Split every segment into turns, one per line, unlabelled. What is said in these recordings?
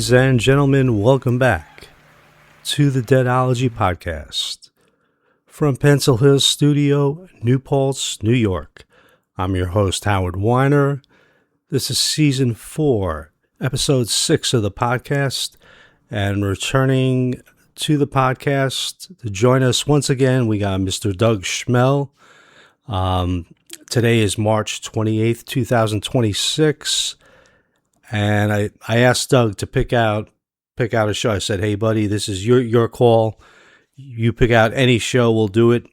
Ladies and gentlemen, welcome back to the Deadology Podcast. From Pencil Hill Studio, New Paltz, New York. I'm your host, Howard Weiner. This is Season 4, Episode 6 of the podcast. And returning to the podcast to join us once again, we got Mr. Doug Schmell. Today is March 28th, 2026. And I asked Doug to pick out a show. I said, "Hey, buddy, this is your call. You pick out any show, we'll do it."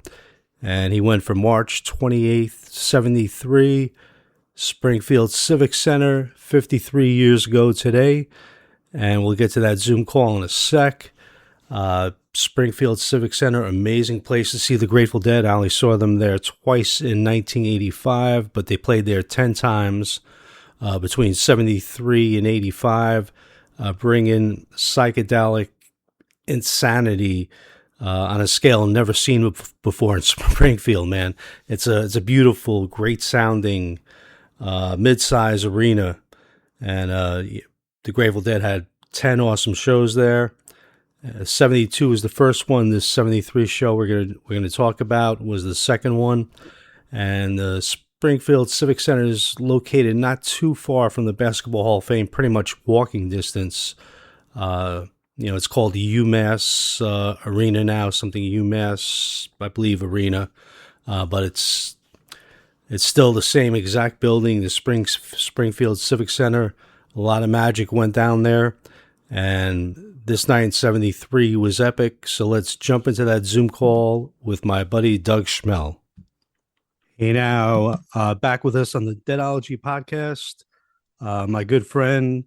And he went for March 28th, 73, Springfield Civic Center, 53 years ago today. And we'll get to that Zoom call in a sec. Springfield Civic Center, amazing place to see the Grateful Dead. I only saw them there twice in 1985, but they played there 10 times. Between 73 and 85, bringing psychedelic insanity on a scale never seen before in Springfield, man. It's a beautiful, great sounding mid-size arena, and the Grateful Dead had 10 awesome shows there. 72 was the first one. This 73 show we're gonna talk about was the second one, and the Springfield Civic Center is located not too far from the Basketball Hall of Fame, pretty much walking distance. It's called the UMass Arena now, something UMass, I believe, Arena. But it's still the same exact building, the Springfield Civic Center. A lot of magic went down there. And this night in 73 was epic. So let's jump into that Zoom call with my buddy Doug Schmell. Hey, now, back with us on the Deadology Podcast, my good friend,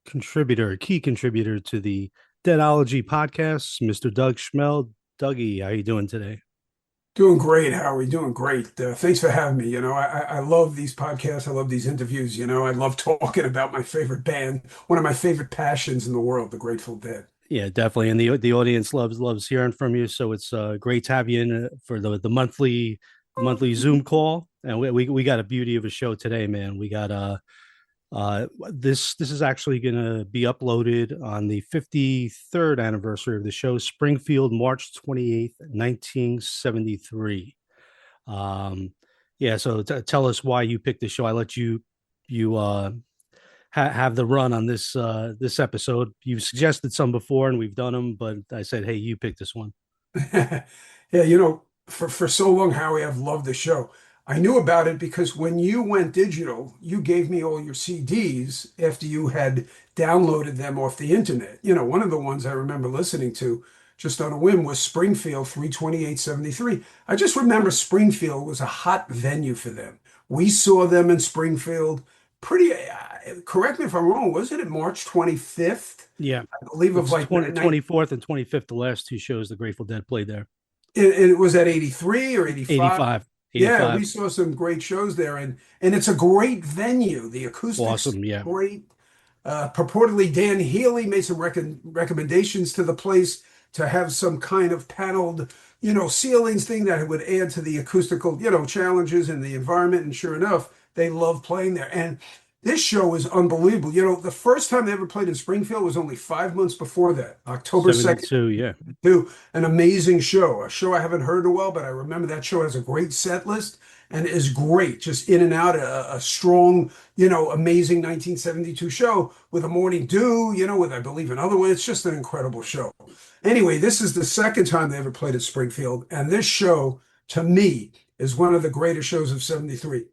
key contributor to the Deadology Podcast, Mr. Doug Schmell. Dougie, how you doing today?
Doing great, Howie. Doing great. Thanks for having me. I love these podcasts. I love these interviews. I love talking about my favorite band, one of my favorite passions in the world, the Grateful Dead.
Yeah, definitely. And the audience loves hearing from you. So it's great to have you in for the monthly Zoom call. And we got a beauty of a show today, man. We got this is actually going to be uploaded on the 53rd anniversary of the show, Springfield, March 28th, 1973. So tell us why you picked the show. I let you have the run on this episode. You've suggested some before and we've done them, but I said, hey, you pick this one.
Yeah, for so long, Howie, I've loved the show. I knew about it because when you went digital, you gave me all your CDs after you had downloaded them off the internet. One of the ones I remember listening to just on a whim was Springfield 32873. I just remember Springfield was a hot venue for them. We saw them in Springfield correct me if I'm wrong, was it at March 25th?
Yeah.
I believe of like
24th and 25th, the last two shows the Grateful Dead played there.
It was at 83 or 85?
85.
Yeah, we saw some great shows there, and it's a great venue. The acoustics
awesome, yeah.
Great. Purportedly, Dan Healy made some recommendations to the place to have some kind of paneled, ceilings thing that would add to the acoustical, challenges in the environment. And sure enough, they love playing there. And this show is unbelievable. The first time they ever played in Springfield was only 5 months before that, October 2nd.
Yeah.
An amazing show, a show I haven't heard in a while, but I remember that show has a great set list and is great, just in and out, a strong, amazing 1972 show with a morning dew, with, I believe, another one. It's just an incredible show. Anyway, this is the second time they ever played at Springfield, and this show, to me, is one of the greatest shows of 73.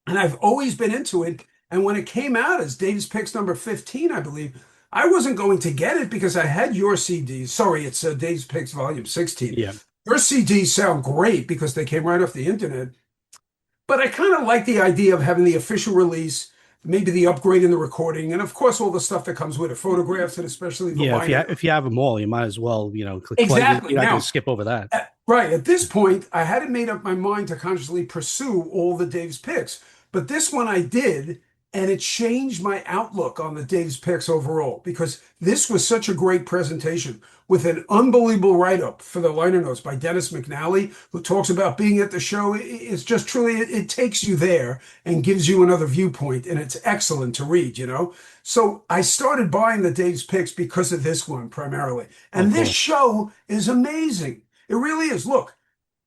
And I've always been into it. And when it came out as Dave's Picks number 15, I believe, I wasn't going to get it because I had your CDs. Sorry, it's Dave's Picks volume 16.
Yeah.
Your CDs sound great because they came right off the internet. But I kind of like the idea of having the official release, maybe the upgrade in the recording, and of course all the stuff that comes with it, photographs and especially the
lineup. If you have them all, you might as well, click
exactly.
You're not going to skip over that.
Right. At this point, I hadn't made up my mind to consciously pursue all the Dave's Picks. But this one I did. And it changed my outlook on the Dave's Picks overall because this was such a great presentation with an unbelievable write-up for the liner notes by Dennis McNally, who talks about being at the show. It's just truly, it takes you there and gives you another viewpoint, and it's excellent to read, you know? So I started buying the Dave's Picks because of this one primarily.
Oh,
And this
cool.
show is amazing. It really is. Look,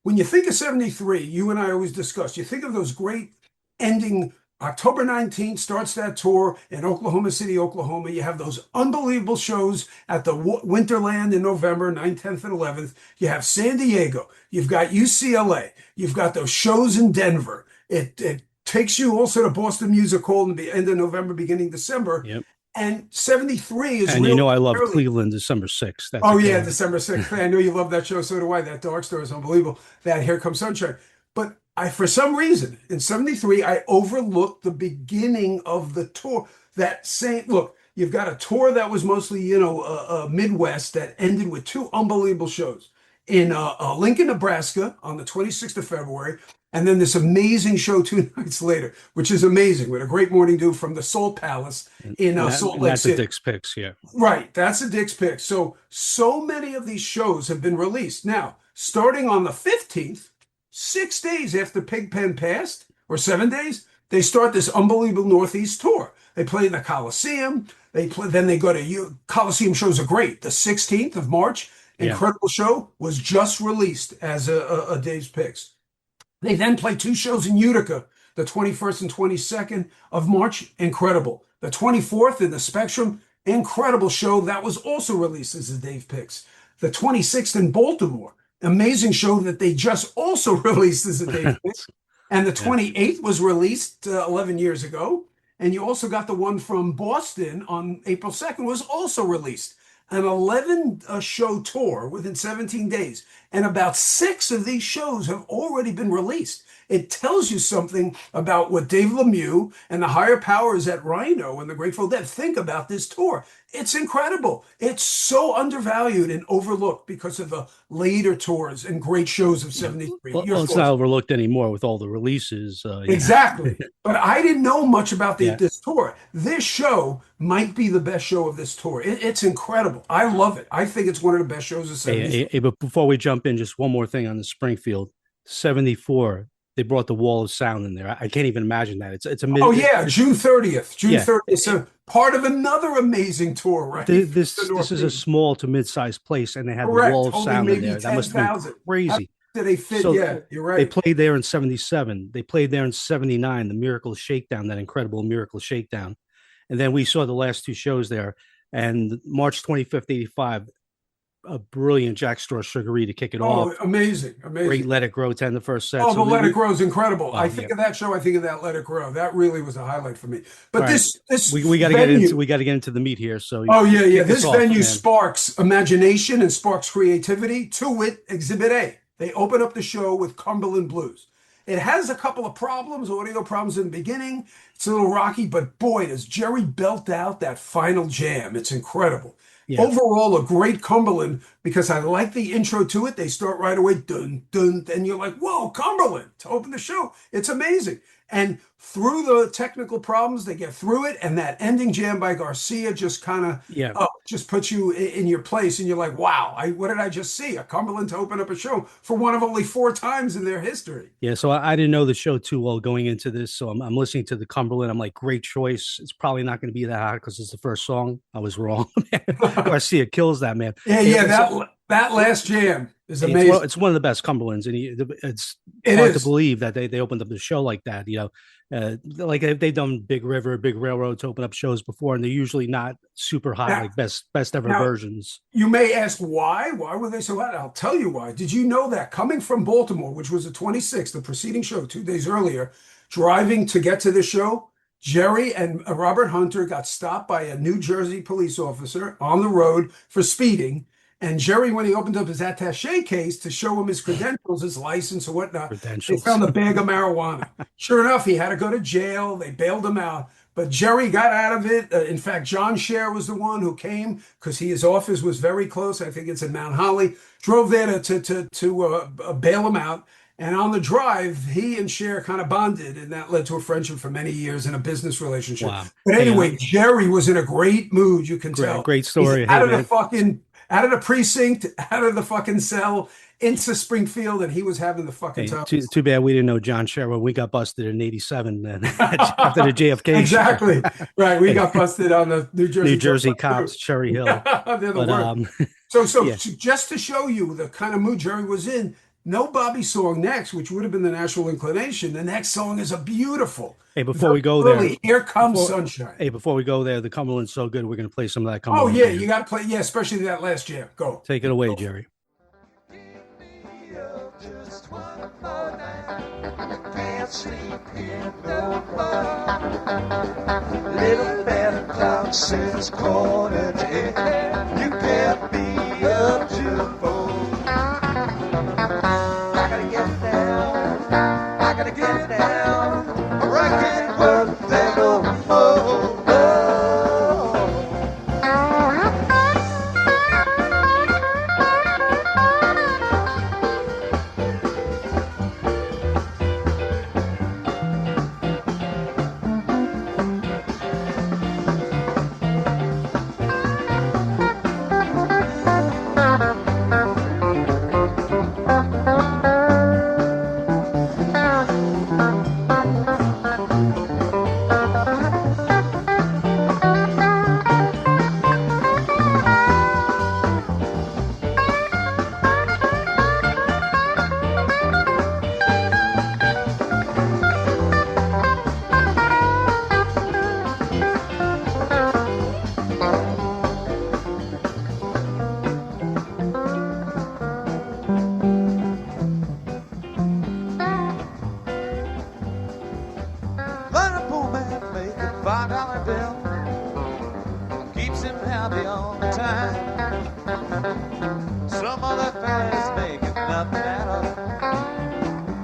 when you think of 73, you and I always discuss, you think of those great ending. October 19th starts that tour in Oklahoma City, Oklahoma. You have those unbelievable shows at the Winterland in November 9th, 10th, and 11th. You have San Diego. You've got UCLA. You've got those shows in Denver. It takes you also to Boston Music Hall in the end of November, beginning December.
Yep.
And 73 is
And you
real
know I love
early.
Cleveland December 6th. That's a
Oh yeah,
killer.
December 6th. I know you love that show, so do I. That Dark Star is unbelievable. That Here Comes Sunshine. But I, for some reason, in 73, I overlooked the beginning of the tour. That same, look, you've got a tour that was mostly, Midwest that ended with two unbelievable shows in Lincoln, Nebraska on the 26th of February. And then this amazing show 2 nights later, which is amazing, with a great morning dew from the Salt Palace in Salt
And
Lake
that's a
City.
Dick's Picks. Yeah.
Right, that's a Dick's pick. So many of these shows have been released. Now, starting on the 15th, 6 days after Pigpen passed, or 7 days, they start this unbelievable Northeast tour. They play in the Coliseum. Then they go to Coliseum shows are great. The 16th of March,
Yeah.
incredible show, was just released as a Dave's Picks. They then play two shows in Utica, the 21st and 22nd of March, incredible. The 24th in the Spectrum, incredible show that was also released as a Dave Picks. The 26th in Baltimore, amazing show that they just also released as a Dave Picks. And the
Yeah.
28th was released 11 years ago. And you also got the one from Boston on April 2nd was also released. An 11 show tour within 17 days. And about six of these shows have already been released. It tells you something about what Dave Lemieux and the higher powers at Rhino and the Grateful Dead think about this tour. It's incredible. It's so undervalued and overlooked because of the later tours and great shows of
Yeah.
73.
Well,
Your
it's not
thoughts?
overlooked anymore with all the releases.
Exactly. But I didn't know much about
Yeah.
this tour. This show might be the best show of this tour. It's incredible. I love it. I think it's one of the best shows of
Hey,
73.
but before we jump in, just one more thing on the Springfield 74. They brought the Wall of Sound in there. I can't even imagine that. It's a
Oh
mid.
yeah, June 30th. June
Yeah.
30th. So part of another amazing tour, right? The
This is a
Northeast.
small to mid-sized place, and they had the
Correct.
Wall of
Holding
Sound in
maybe
there. That must have been
10,000. How
crazy.
do they fit?
So
Yeah, you're
they
right.
played there in 77. They played there in 79, the Miracle Shakedown, that incredible Miracle Shakedown. And then we saw the last two shows there. And March 25th, 85, a brilliant Jack Straw Sugaree to kick it
Oh,
off.
amazing.
Great
Amazing.
Let It Grow 10 the first set.
Oh, the
So
Let It Grow is incredible. I
oh yeah.
think of that show, I think of that Let It Grow. That really was a highlight for me.
All
But
right.
this
We got to get into
venue,
the meat here. So
oh yeah, yeah.
kick us
This
off,
venue
man.
sparks imagination and sparks creativity. To wit, Exhibit A. They open up the show with Cumberland Blues. It has a couple of problems, audio problems in the beginning. It's a little rocky, but boy, does Jerry belt out that final jam. It's incredible.
Yeah.
Overall, a great Cumberland because I like the intro to it. They start right away, dun dun, and you're like, "Whoa, Cumberland!" To open the show, it's amazing. And through the technical problems, they get through it, and that ending jam by Garcia just kind of
Yeah.
just puts you in your place, and you're like, "Wow, what did I just see? A Cumberland to open up a show for one of only four times in their history."
Yeah, so I didn't know the show too well going into this. So I'm listening to the Cumberland. I'm like, great choice. It's probably not going to be that hot because it's the first song. I was wrong. Garcia kills that man.
Yeah,
Hey,
yeah,
so,
that last jam is
hey,
amazing.
it's one of the best Cumberlands, and it's
It
hard to
is.
believe that they opened up the show like that. Like they've done Big River, Big Railroad to open up shows before, and they're usually not super hot,
Now,
like best ever
now
versions.
you may ask why? Why were they so hot? I'll tell you why. Did you know that coming from Baltimore, which was the 26th, the preceding show 2 days earlier, driving to get to the show, Jerry and Robert Hunter got stopped by a New Jersey police officer on the road for speeding. And Jerry, when he opened up his attaché case to show him his credentials, his license, or whatnot, they
Credentials.
found a bag of marijuana. Sure enough, he had to go to jail. They bailed him out. But Jerry got out of it. In fact, John Scher was the one who came because his office was very close. I think it's in Mount Holly. Drove there to bail him out. And on the drive, he and Cher kind of bonded, and that led to a friendship for many years and a business relationship.
Wow.
But
Hey,
anyway, Jerry was in a great mood, you can
great,
tell.
great
He's
story. Hey, man.
out of the precinct, out of the fucking cell, into Springfield, and he was having the fucking
Hey,
time.
too bad we didn't know John Sherwood. We got busted in '87 then after the JFK show.
Exactly. Right. We
Hey,
got busted on the New
New
Jersey
Jersey
Turnpike
cops,
too.
Cherry Hill.
They're the
But
worst. So
yeah.
just to show you the kind of mood Jerry was in, no Bobby song next, which would have been the Natural Inclination. The next song is a beautiful,
Hey, before
very
we go there,
early, Here Comes
before
Sunshine.
hey, before we go there, the Cumberland's so good. We're gonna play some of that
Oh
Cumberland
yeah, you
jam.
got to play. Yeah, especially that last jam. Go.
Take it away,
Go.
Jerry.
Just one more night. Can't sleep here no more. Little Santa Claus says corner to end. You can't be up to 4. I gotta get down. I gotta get down. Or I can't work there no more. $5 bill keeps him happy all the time. Some other fellas making nothing at all,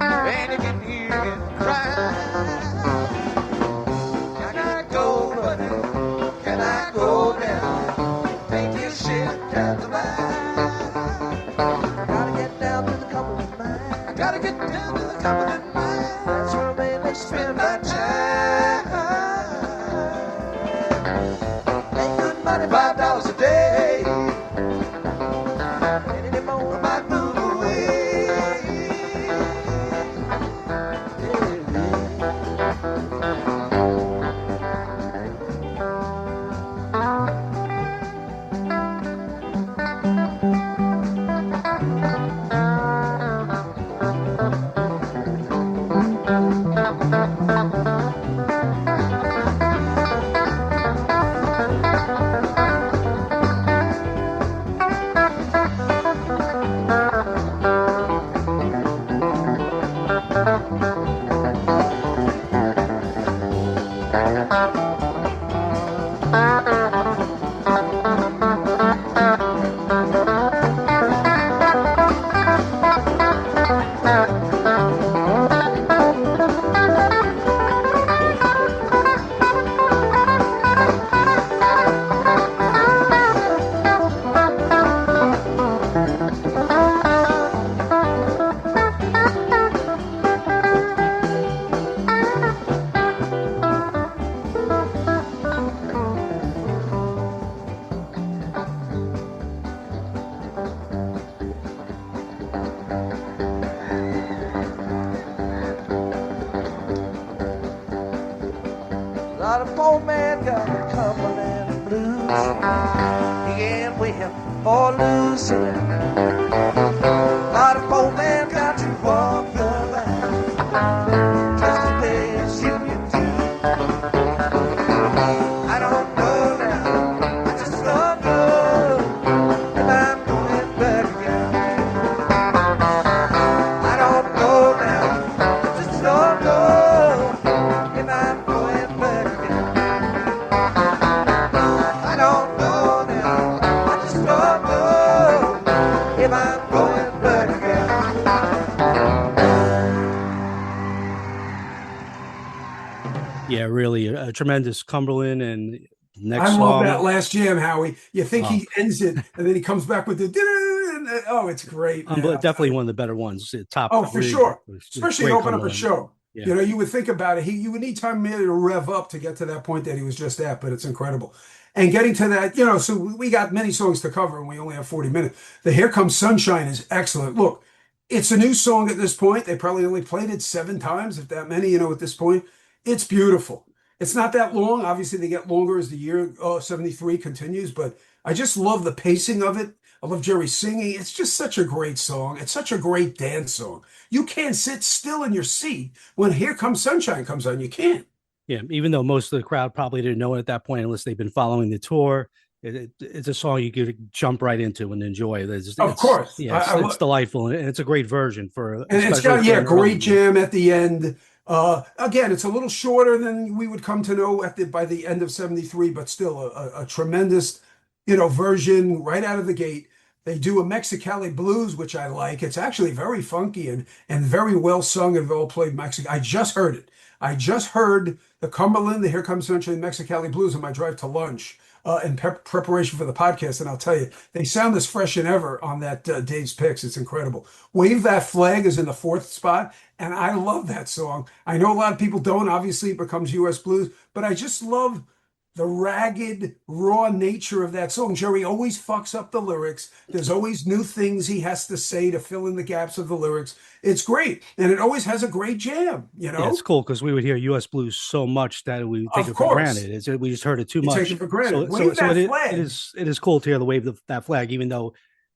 and you can hear him cry. Can I go, buddy? Can I go down? Take your shit down the line. Gotta get down to the Cumberland mine. I gotta get down to the Cumberland mine. That's where I mainly spend my time. Ain't good money, $5 a day. And anymore I might move away. A lot of poor man got the Cumberland blues. He ain't win or lose it. A lot of poor man got to walk the line just to pay his union dues. I don't know now, I just don't know if I'm going back again. I don't know now, I just don't know if I'm going back again. I don't know now, I just don't know if I'm going back again.
Yeah, really a tremendous Cumberland. And next
I love
song,
that last jam, Howie. You think
oh,
he ends it, and then he comes back with the and Oh, it's great, man. I'll tell
Definitely
you.
one of the better ones. Top
Oh, for
3.
sure. Especially to
Great
open up a
Cumberland.
show.
Yeah.
You know, you would think about it. You would need time maybe to rev up to get to that point that he was just at, but it's incredible. And getting to that, so we got many songs to cover and we only have 40 minutes. The Here Comes Sunshine is excellent. Look, it's a new song at this point. They probably only played it 7 times, if that many, at this point. It's beautiful. It's not that long. Obviously, they get longer as the year 73 continues, but I just love the pacing of it. I love Jerry singing. It's just such a great song. It's such a great dance song. You can't sit still in your seat when Here Comes Sunshine comes on. You can't.
Yeah, even though most of the crowd probably didn't know it at that point unless they've been following the tour, it's a song you could jump right into and enjoy.
Of course.
Yeah, it's delightful, and it's a great version
And it's
especially
got,
for
yeah,
an early.
great jam at the end. Again, it's a little shorter than we would come to know by the end of 73, but still a tremendous, version right out of the gate. They do a Mexicali blues, which I like. It's actually very funky and very well sung and well played Mexican. I just heard it. I just heard the Cumberland, the Here Comes Sunshine Mexicali blues on my drive to lunch in preparation for the podcast. And I'll tell you, they sound as fresh and ever on that Dave's Picks. It's incredible. Wave That Flag is in the 4th spot. And I love that song. I know a lot of people don't. Obviously, it becomes U.S. blues, but I just love the ragged, raw nature of that song. Jerry always fucks up the lyrics. There's always new things he has to say to fill in the gaps of the lyrics. It's great. And it always has a great jam,
Yeah, it's cool because we would hear U.S. blues so much that we would take
Of
it for
course.
granted. We just heard it too
You take
much.
it for granted.
So,
Wave That
it
Flag.
is cool to hear the wave of that flag, even though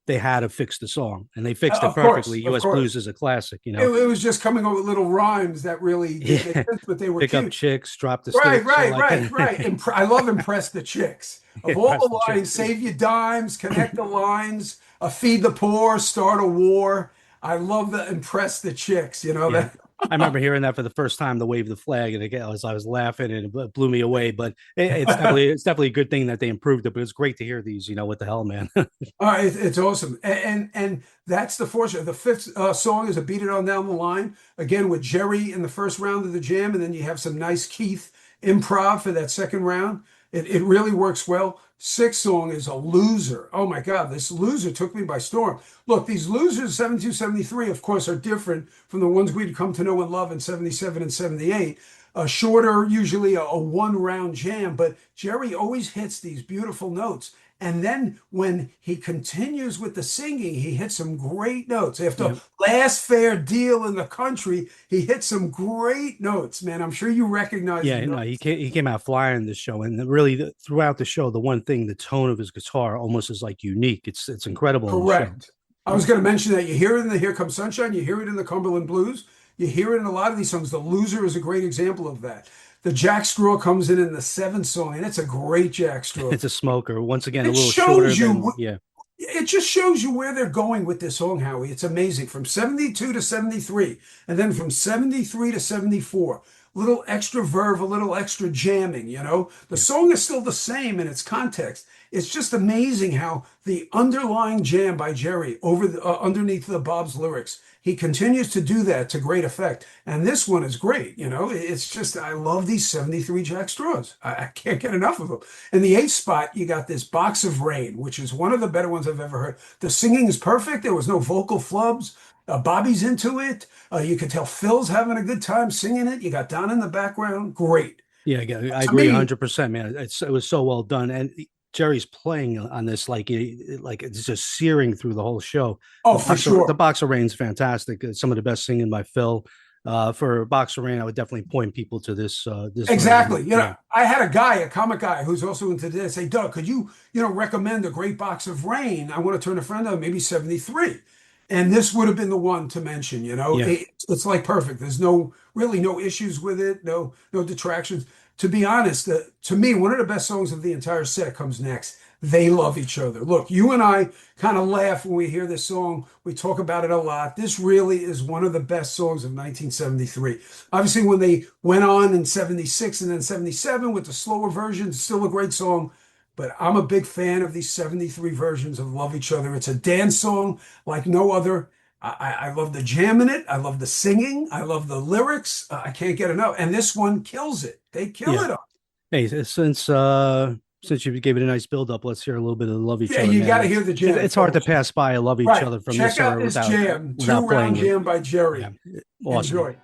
they had to fix the song and they fixed it
Of course,
perfectly.
of
U.S. blues
course.
is a classic,
It was just coming up with little rhymes that really didn't make
Yeah,
sense, but they were
pick up
cute.
chicks, drop the
Right,
sticks, all
right,
that kind
right,
of
right. I love Impress the Chicks. Of all
press the
the lines,
chicks.
save your dimes, connect the lines, feed the poor, start a war. I love the Impress the Chicks,
Yeah.
that.
I remember hearing that for the first time, the wave the flag, and again, I was laughing and it blew me away. But it's definitely a good thing that they improved it. But it's great to hear these. What the hell, man?
It's awesome, and that's the fourth. The fifth song is a Beat It On Down the Line, again with Jerry in the first round of the jam, and then you have some nice Keith improv for that second round. It really works well. Sixth song is a loser. Oh my God, this loser took me by storm. Look, these losers, 72, 73, of course, are different from the ones we'd come to know and love in 77 and 78. Shorter, usually a one-round jam, but Jerry always hits these beautiful notes. And then when he continues with the singing, he hits some great notes. After
Yeah.
Last Fair Deal in the Country, he hits some great notes, man. I'm sure you recognize
Yeah,
the
no,
notes.
he came out flying this show, and really throughout the show, the one thing, the tone of his guitar almost is like unique. It's incredible in the show.
Correct. I was going to mention that you hear it in the Here Comes Sunshine, you hear it in the Cumberland Blues, you hear it in a lot of these songs. The Loser is a great example of that. The Jack Straw comes in the 7th song, and it's a great Jack Straw.
It's a smoker. Once again, a
It
little shorter
shows you,
than yeah.
it just shows you where they're going with this song, Howie. It's amazing. From 72 to 73, and then from 73 to 74. Little extra verve, a little extra jamming, The song is still the same in its context. It's just amazing how the underlying jam by Jerry underneath the Bob's lyrics, he continues to do that to great effect. And this one is great, It's just, I love these 73 Jack Straws. I can't get enough of them. In the 8th spot, you got this Box of Rain, which is one of the better ones I've ever heard. The singing is perfect. There was no vocal flubs. Bobby's into it. You could tell Phil's having a good time singing it. You got Don in the background. Great.
Yeah, I
To
agree
me,
100%, man. It was so well done, and Jerry's playing on this like it's just searing through the whole show.
for sure.
The Box of Rain's fantastic. It's some of the best singing by Phil. For Box of Rain, I would definitely point people to this. This
Exactly.
version.
I had a comic guy who's also into this. Say, Doug, could you, recommend a great Box of Rain? I want to turn a friend on, maybe 73. And this would have been the one to mention,
Yeah.
It's like perfect. There's really no issues with it, no detractions. To be honest, to me, one of the best songs of the entire set comes next. They Love Each Other. Look, you and I kind of laugh when we hear this song. We talk about it a lot. This really is one of the best songs of 1973. Obviously, when they went on in 76 and then 77 with the slower versions, still a great song. But I'm a big fan of these 73 versions of Love Each Other. It's a dance song like no other. I love the jam in it. I love the singing. I love the lyrics. I can't get enough. And this one kills it. They kill it on.
Hey, since since you gave it a nice build up, let's hear a little bit of Love Each
Yeah,
Other,
you got
man.
to hear the jam,
It's hard to
folks.
pass by a Love Each
Right.
Other from this
Check out
era
this
without
jam, Two
without
Round
playing it.
Jam by
Yeah,
Jerry.
awesome.
Enjoy.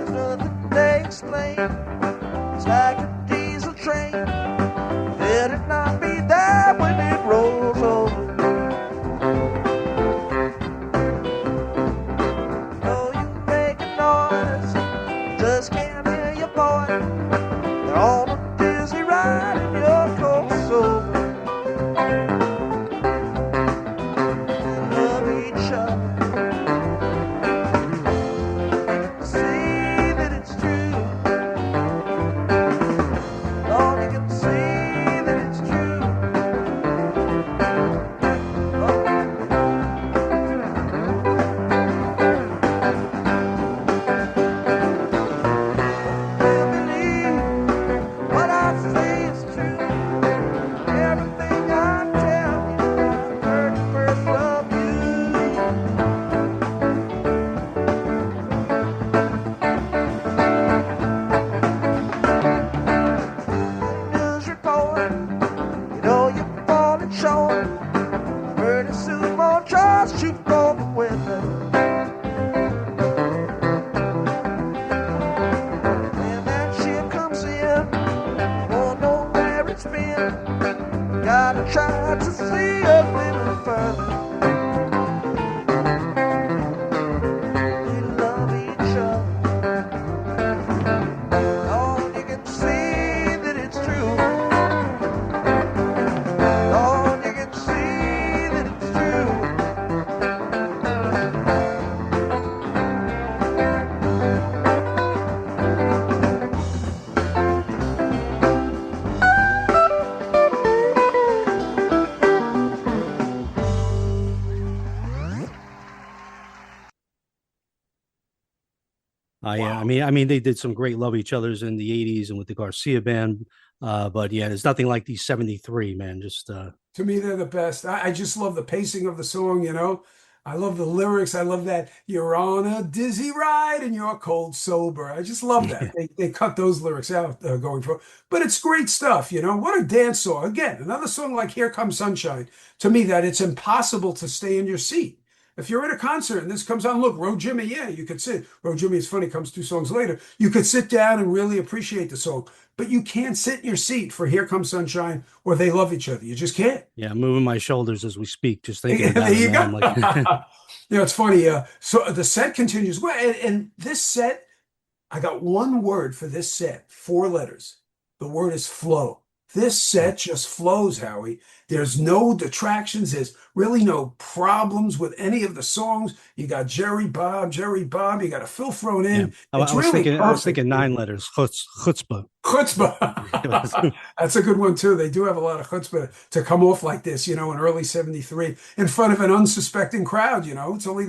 Nothing they explain. It's like a diesel train. Let it not be there when it rolls over. Oh, you make a noise, just can't hear your voice. They're on a dizzy ride and you're cold sober. They love each other. See that it's true. Lord, you can see that it's true. Believe what I say is true. Everything I tell you, I heard it first from you. News report, you know you're falling short. Pretty soon more charge shoot over with it. When that ship comes in, won't know where it's been. Gotta try to see a little further. They love each other. Oh, you can see that it's true. Oh, you can see that it's true.
Yeah, I mean, they did some great Love Each Others in the '80s and with the Garcia band, but yeah, there's nothing like these '73, man. Just
To me, they're the best. I just love the pacing of the song, you know. I love the lyrics. I love that you're on a dizzy ride and you're cold sober. I just love that. They cut those lyrics out going for, but it's great stuff, you know. What a dance song. Again, another song like Here Comes Sunshine. To me, that it's impossible to stay in your seat. If you're at a concert and this comes on, look, Road Jimmy, yeah, you could sit. Road Jimmy is funny, comes 2 songs later. You could sit down and really appreciate the song, but you can't sit in your seat for Here Comes Sunshine or They Love Each Other. You just can't.
yeah, I'm moving my shoulders as we speak, just thinking
There
about it,
you
man.
go.
I'm like,
You know, it's funny. So the set continues. Well, and this set, I got one word for this set, 4 letters. The word is flow. This set just flows, Howie. There's no detractions. There's really no problems with any of the songs. You got Jerry Bob. You got a Phil thrown
yeah,
in. It's really
I was
perfect.
thinking 9 letters, chutzpah.
Chutzpah. That's a good one too. They do have a lot of chutzpah to come off like this, you know, in early '73 in front of an unsuspecting crowd, you know. It's only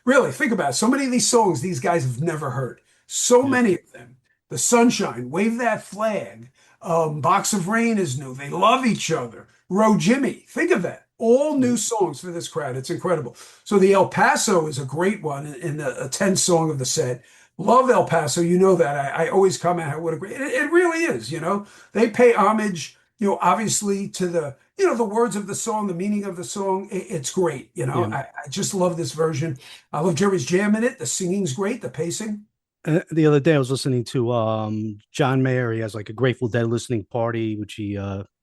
really think about it. So many of these songs these guys have never heard. So
Yeah.
many of them. The Sunshine, Wave That Flag, Box of Rain is new. They love each other. Row Jimmy, think of that. All new songs for this crowd. It's incredible. So the El Paso is a great one in the a 10th song of the set. Love El Paso. You know that. I always comment how what a great it really is, you know. They pay homage, obviously to the words of the song, the meaning of the song. It's great,
Yeah.
I just love this version. I love Jerry's jam in it. The singing's great, the pacing.
The other day I was listening to John Mayer. He has like a Grateful Dead listening party, which he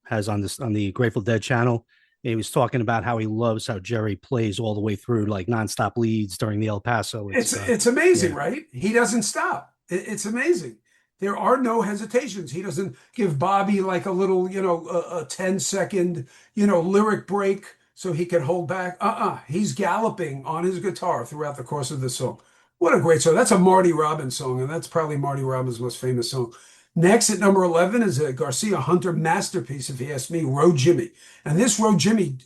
has on the Grateful Dead channel. And he was talking about how he loves how Jerry plays all the way through, like nonstop leads during the El Paso.
It's amazing,
Yeah,
right? He doesn't stop. It's amazing. There are no hesitations. He doesn't give Bobby like a little, a 10-second, lyric break so he can hold back. He's galloping on his guitar throughout the course of the song. What a great song. That's a Marty Robbins song, and that's probably Marty Robbins' most famous song. Next at number 11 is a Garcia Hunter masterpiece, if you ask me, Row Jimmy. And this Row Jimmy,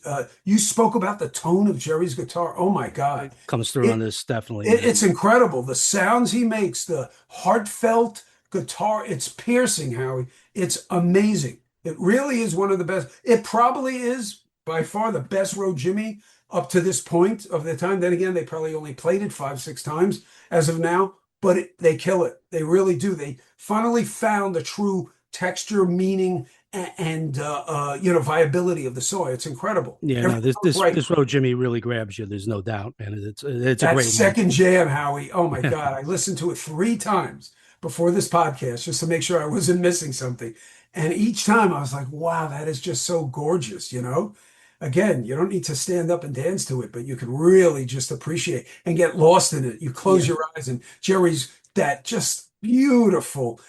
you spoke about the tone of Jerry's guitar. Oh my God.
it comes through on
It,
this definitely. Yeah.
it's incredible. The sounds he makes, the heartfelt guitar, it's piercing, Howie. It's amazing. It really is one of the best. It probably is by far the best Road Jimmy up to this point of the time. Then again, they probably only played it 5, 6 times as of now, but they kill it. They really do. They finally found the true texture, meaning, and viability of the song. It's incredible.
Yeah, no,
Everything
this
sounds
this
right.
this road Jimmy really grabs you. There's no doubt, man. It's a
That
great one.
second jam, Howie. Oh my God. I listened to it 3 times before this podcast just to make sure I wasn't missing something. And each time I was like, wow, that is just so gorgeous, Again, you don't need to stand up and dance to it, but you can really just appreciate and get lost in it. You close
Yeah,
your eyes and Jerry's that just beautiful,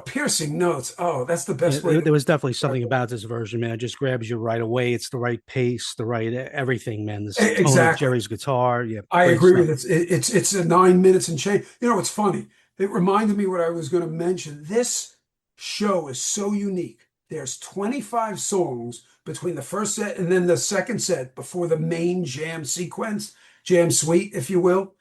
piercing notes. Oh, that's the
yeah.
best way
There
to
was definitely something
describe
about this version, man. It just grabs you right away. It's the right pace, the right everything, man. This
it.
tone of
Exactly.
Jerry's guitar. Yeah,
I
great
agree
stuff.
with it. It's a 9 minutes and change. It's funny. It reminded me what I was going to mention. This show is so unique. There's 25 songs between the first set and then the second set before the main jam sequence, jam suite, if you will.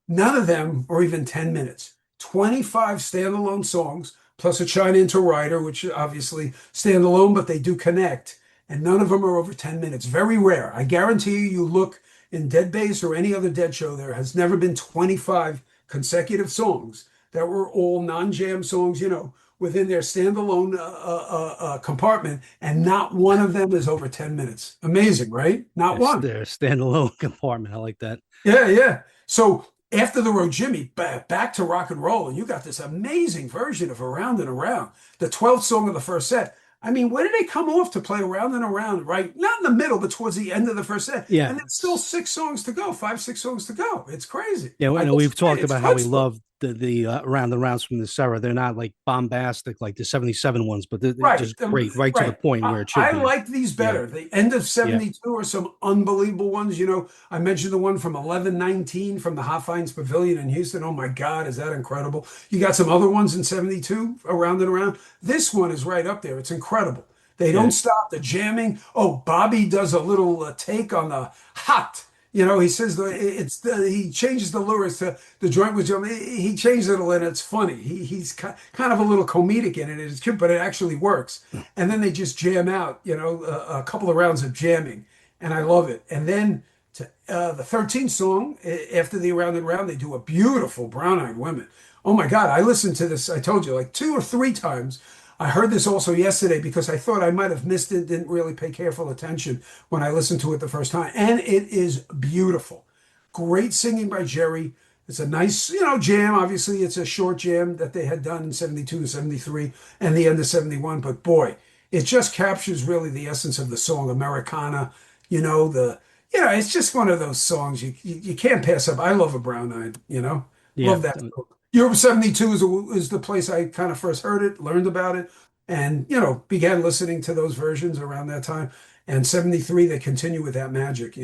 None of them are even 10 minutes. 25 standalone songs, plus a China into Rider, which obviously standalone, but they do connect. And none of them are over 10 minutes. Very rare. I guarantee you look in Dead Bass or any other Dead show, there has never been 25 consecutive songs that were all non-jam songs, within their standalone compartment, and not one of them is over 10 minutes. Amazing, right? Not
It's
one.
their standalone compartment. I like that.
Yeah, yeah. So after the road, Jimmy, back to rock and roll, and you got this amazing version of Around and Around, the 12th song of the first set. I mean, where did they come off to play Around and Around, right? Not in the middle, but towards the end of the first set.
Yeah,
And there's still 6 songs to go, 5, 6 songs to go. It's crazy.
yeah.
I
I know
just
we've
say
talked
it's
about how we
chutzpah.
love the around the rounds from this era. They're not like bombastic like the '77 ones, but they're
Right,
just great, right to the
right.
point
I,
where it should
I
be.
like these
Yeah,
better. The end of
yeah,
72 are some unbelievable ones. I mentioned the one from 1119 from the Hot Finds Pavilion in Houston. Oh my God, is that incredible? You got some other ones in 72, Around and Around. This one is right up there. It's incredible. They
yeah.
don't stop the jamming. Oh, Bobby does a little take on the hot. He says he changes the lyrics to the joint was jumping. He changed it a little, and it's funny. He's kind of a little comedic in it. It's cute, but it actually works. And then they just jam out, a couple of rounds of jamming, and I love it. And then to the 13th song after the Around and Round, they do a beautiful Brown Eyed Women. Oh my God, I listened to this. I told you like 2 or 3 times. I heard this also yesterday because I thought I might have missed it, didn't really pay careful attention when I listened to it the first time. And it is beautiful. Great singing by Jerry. It's a nice, jam. Obviously, it's a short jam that they had done in 72 and 73 and the end of 71. But boy, it just captures really the essence of the song, Americana. It's just one of those songs you can't pass up. I love a Brown Eyed,
Yeah.
love that song. Europe 72 is the place I kind of first heard it, learned about it, and, began listening to those versions around that time. And 73, they continue with that magic.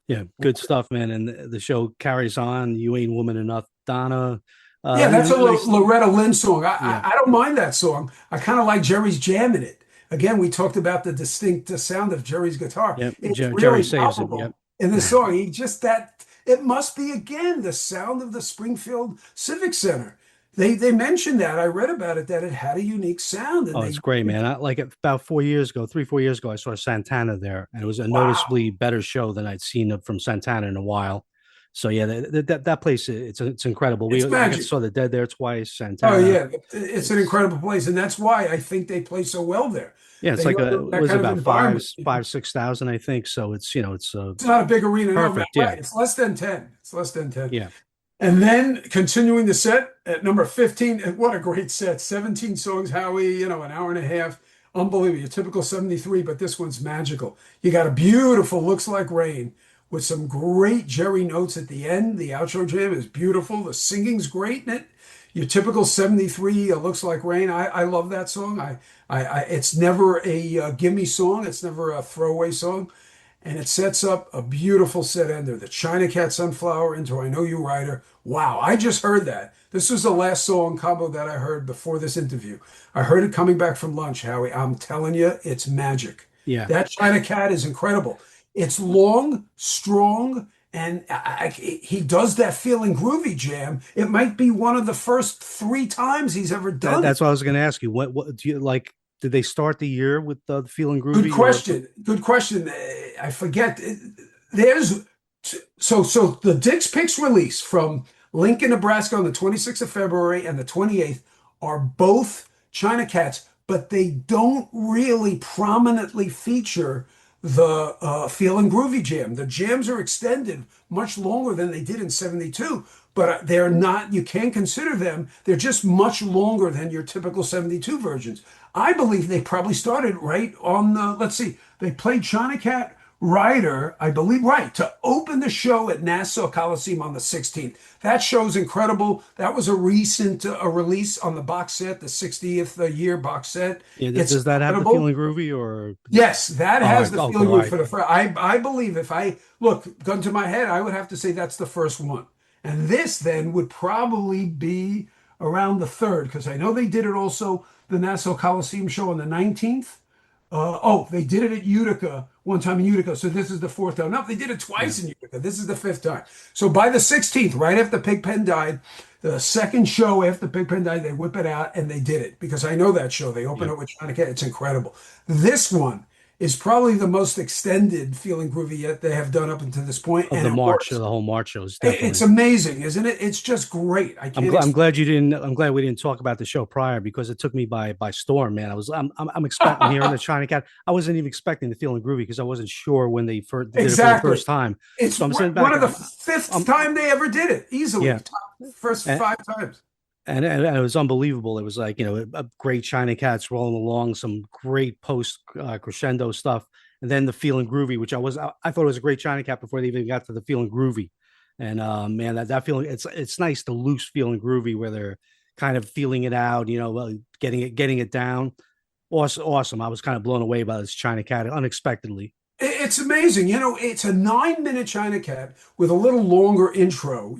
Yeah, good stuff, man. And the show carries on. You ain't woman enough, Donna.
Yeah, that's a
Nice.
Loretta Lynn song.
Yeah,
I don't mind that song. I kind of like Jerry's jam in it. Again, we talked about the distinct sound of Jerry's guitar.
yeah.
It's
Jerry
really
saves it. Yep.
palpable in the song. It must be again the sound of the Springfield Civic Center. They mentioned that. I read about it that it had a unique sound, and
Oh, it's great, man. I like it about 4 years ago, 3, 4 years ago, I saw Santana there, and it was a
wow,
noticeably better show than I'd seen from Santana in a while. So yeah, that place it's incredible.
it's
I got to
magic.
saw the Dead there twice,
Oh
Santana.
yeah, it's an
It's
incredible place, and that's why I think they play so well there.
yeah, it's
They
like
know
a
that
was
kind of
about
environment.
6,000 I think. So it's it's
It's not a big arena, no,
perfect.
right?
Yeah,
It's less than 10. It's less than 10.
yeah.
And then continuing the set at number 15, and what a great set. 17 songs, Howie, an hour and a half. Unbelievable. Your typical 73, but this one's magical. You got a beautiful Looks Like Rain with some great Jerry notes at the end. The outro jam is beautiful. The singing's great in it. Your typical 73 Looks Like Rain. I love that song. It's never a gimme song. It's never a throwaway song. And it sets up a beautiful set ender. The China Cat Sunflower into I Know You Rider. Wow, I just heard that. This was the last song combo that I heard before this interview. I heard it coming back from lunch, Howie. I'm telling you, it's magic.
Yeah.
That China Cat is incredible. It's long, strong, and he does that feeling groovy jam. It might be one of the first three times he's ever done it.
That's what I was going to ask you. What do you like? Did they start the year with Feeling
Good
Groovy or
question. Good question. I forget. There's so the Dick's Picks release from Lincoln, Nebraska on the 26th of February and the 28th are both China Cats, but they don't really prominently feature the Feelin' Groovy Jam. The jams are extended much longer than they did in 72, but they're not, you can't consider them, they're just much longer than your typical 72 versions. I believe they probably started right on the, let's see, they played China Cat Rider, I believe, right, to open the show at Nassau Coliseum on the 16th. That show's incredible. That was a recent release on the box set, the 60th year box set.
yeah,
It's
does that have the
incredible.
Feeling Groovy or
Yes, that
all
has
right,
the
oh
feeling
cool, all
good
right.
for the first. I believe if I look gun to my head, I would have to say that's the first one, and this then would probably be around the third because I know they did it also the Nassau Coliseum show on the 19th. Oh, they did it at Utica one time in Utica. So this is the fourth time. No, they did it
Yeah.
twice in Utica. This is the fifth time. So by the 16th, right after Pigpen died, the second show after Pigpen died, they whip it out and they did it because I know that show. They open
Yeah.
it with China Cat. It's incredible. This one is probably the most extended Feeling Groovy yet they have done up until this point,
Of
and
the
it
March,
works.
the whole March shows
It's
definitely.
amazing, isn't it? It's just great. I can't
I'm
explain.
glad you didn't. I'm glad we didn't talk about the show prior because it took me by storm, man. I'm expecting. I'm hearing the China Cat. I wasn't even expecting the Feeling Groovy because I wasn't sure when they first did it for the
Exactly.
first time.
It's
So I'm sitting
one
back.
of the fifth
I'm
time they ever did it, easily.
yeah,
Top first
and,
five times.
and it was unbelievable. It was like a great China Cats rolling along, some great post crescendo stuff, and then the Feeling Groovy, which I thought it was a great China Cat before they even got to the Feeling Groovy. And man, that feeling it's nice the loose Feeling Groovy where they're kind of feeling it out, getting it down. Awesome, awesome. I was kind of blown away by this China Cat unexpectedly.
It's amazing. It's a 9 minute China Cat with a little longer intro.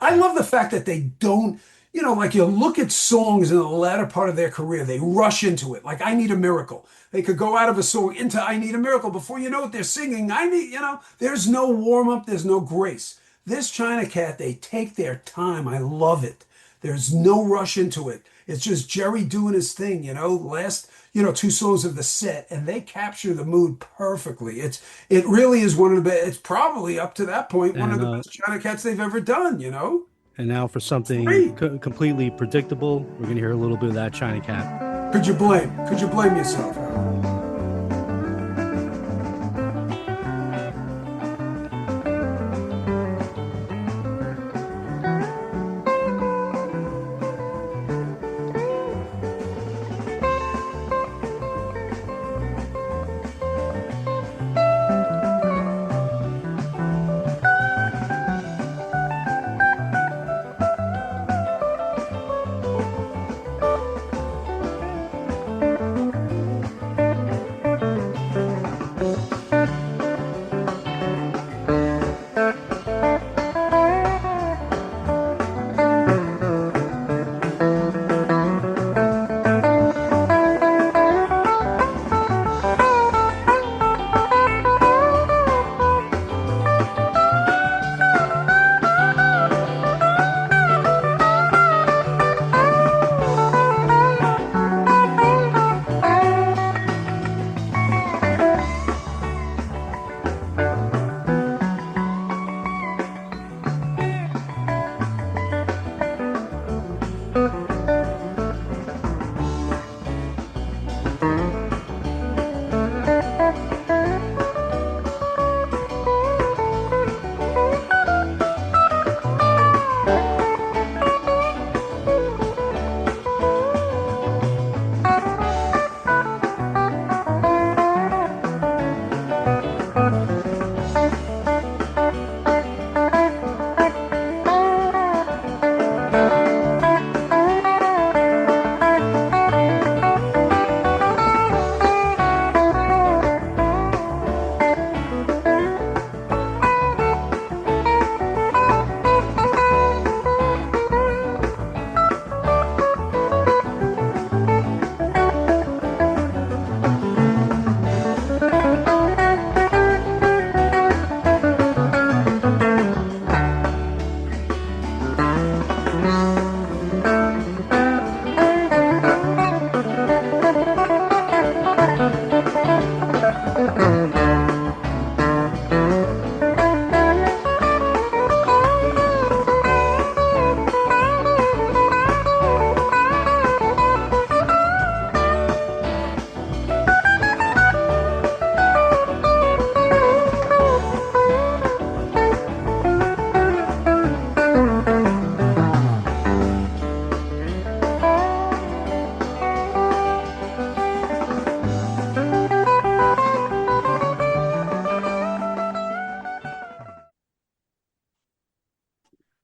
I love the fact that they don't, like you look at songs in the latter part of their career, they rush into it. Like I Need a Miracle. They could go out of a song into I Need a Miracle before you know what they're singing. There's no warm up, there's no grace. This China Cat, they take their time. I love it. There's no rush into it. It's just Jerry doing his thing, last, two songs of the set, and they capture the mood perfectly. It really is one of the best, it's probably up to that point, one of
And
the best China Cats they've ever done.
and now for
It's
something
great.
completely predictable, we're gonna hear a little bit of that China Cat.
Could you blame yourself?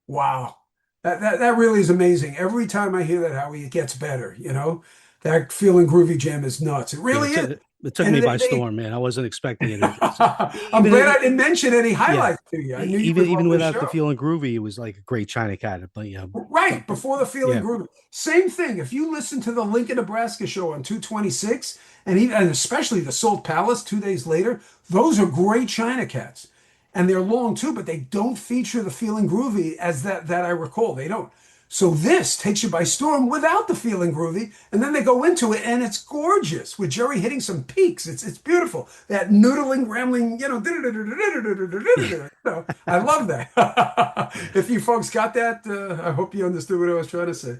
Wow. That really is amazing. Every time I hear that, Howie, it gets better, you know? That Feeling Groovy jam is nuts. It
Yeah,
really is.
it took
And
me by storm, man. I wasn't expecting it.
I'm
Even
glad I didn't mention any
yeah,
highlights to you. I knew you would love
even
this
without the
show.
feeling groovy, it was like a great China cat. But
Right, before the Feeling
yeah,
Groovy. Same thing. If you listen to the Lincoln, Nebraska show on 226, and especially the Salt Palace 2 days later, those are great China cats. And they're long too, but they don't feature the Feeling Groovy as that I recall. They don't. So this takes you by storm without the Feeling Groovy, and then they go into it, and it's gorgeous with Jerry hitting some peaks. It's beautiful. That noodling, rambling,
yeah.
I love that. If you folks got that, I hope you understood what I was trying to say.